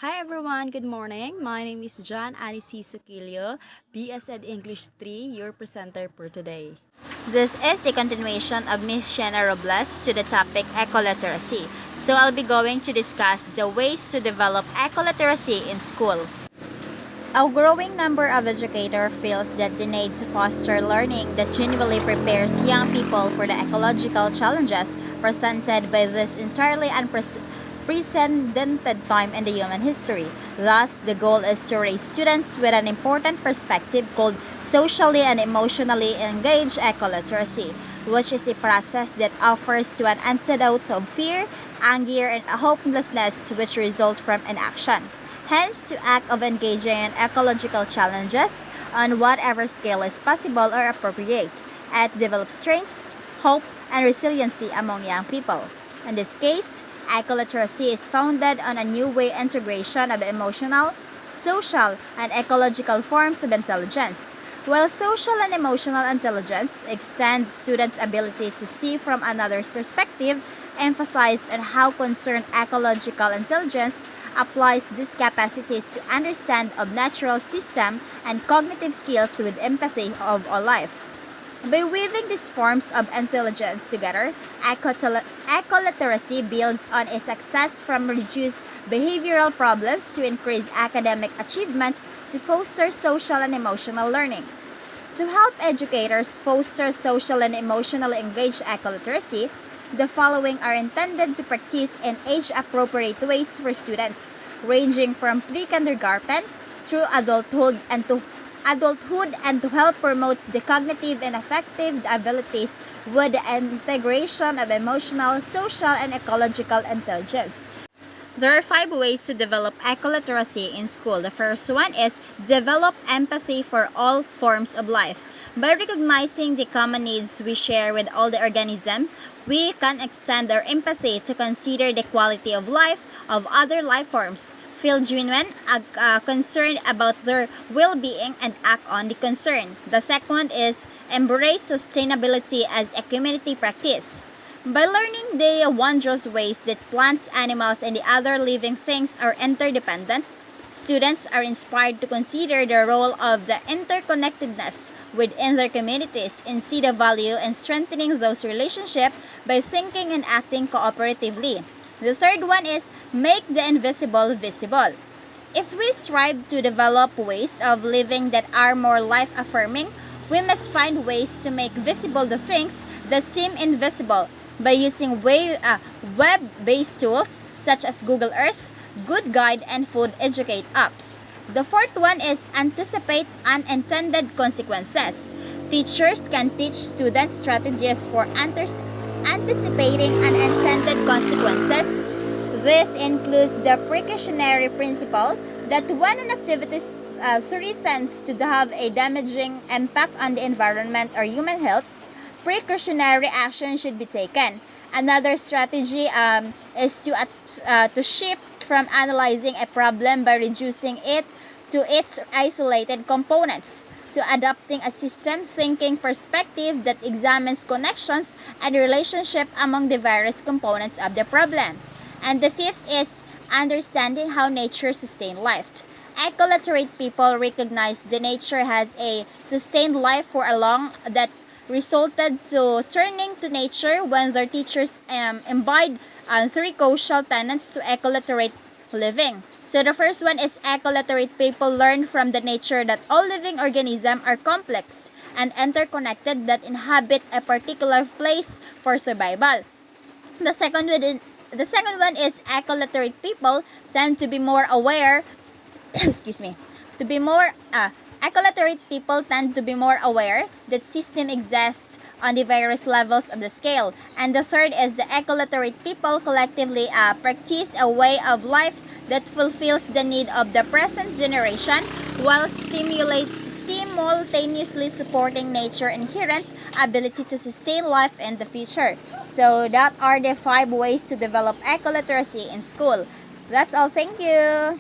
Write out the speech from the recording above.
Hi everyone, good morning. My name is John Anisi Suquilio, BS Ed English 3, your presenter for today. This is the continuation of Miss Shena Robles to the topic ecoliteracy. So I'll be going to discuss the ways to develop ecoliteracy in school. A growing number of educators feels that the need to foster learning that genuinely prepares young people for the ecological challenges presented by this entirely unprecedented time in the human history. Thus, the goal is to raise students with an important perspective called socially and emotionally engaged ecoliteracy, which is a process that offers to an antidote of fear, anger, and hopelessness which result from inaction. Hence, to act of engaging in ecological challenges on whatever scale is possible or appropriate, at develop strengths, hope, and resiliency among young people. In this case, ecoliteracy is founded on a new way integration of emotional, social, and ecological forms of intelligence. While social and emotional intelligence extends students' ability to see from another's perspective, emphasize on how concerned ecological intelligence applies these capacities to understand of natural system and cognitive skills with empathy of all life. By weaving these forms of intelligence together, ecoliteracy builds on a success from reduce behavioral problems to increase academic achievement to foster social and emotional learning. To help educators foster social and emotionally engaged ecoliteracy, the following are intended to practice in age-appropriate ways for students, ranging from pre-kindergarten through adulthood and to help promote the cognitive and affective abilities with the integration of emotional, social, and ecological intelligence. There are 5 ways to develop ecoliteracy in school. The first one is develop empathy for all forms of life. By recognizing the common needs we share with all the organism, we can extend our empathy to consider the quality of life of other life forms, feel genuine concern about their well-being, and act on the concern. The second is embrace sustainability as a community practice. By learning the wondrous ways that plants, animals, and the other living things are interdependent, students are inspired to consider the role of the interconnectedness within their communities and see the value in strengthening those relationships by thinking and acting cooperatively. The third one is make the invisible visible. If we strive to develop ways of living that are more life affirming, we must find ways to make visible the things that seem invisible by using web-based tools such as Google Earth, Good Guide, and Food Educate apps. The fourth one is anticipate unintended consequences. Teachers can teach students strategies for anticipating unintended consequences. This includes the precautionary principle that when an activity threatens to have a damaging impact on the environment or human health, precautionary action should be taken. Another strategy is to shift from analyzing a problem by reducing it to its isolated components, to adopting a system thinking perspective that examines connections and relationship among the various components of the problem. And the fifth is understanding how nature sustains life. Ecoliterate people recognize the nature has a sustained life for a long that resulted to turning to nature when their teachers imbibed 3 crucial tenets to ecoliterate living. So the first one is ecoliterate people learn from the nature that all living organisms are complex and interconnected that inhabit a particular place for survival. The second one is, the second one is ecoliterate people tend to be more aware excuse me, to be more ecoliterate people tend to be more aware that system exists on the various levels of the scale. And the third is the ecoliterate people collectively practice a way of life that fulfills the need of the present generation while simultaneously supporting nature inherent ability to sustain life in the future. So that are the 5 ways to develop ecoliteracy in school. That's all. Thank you.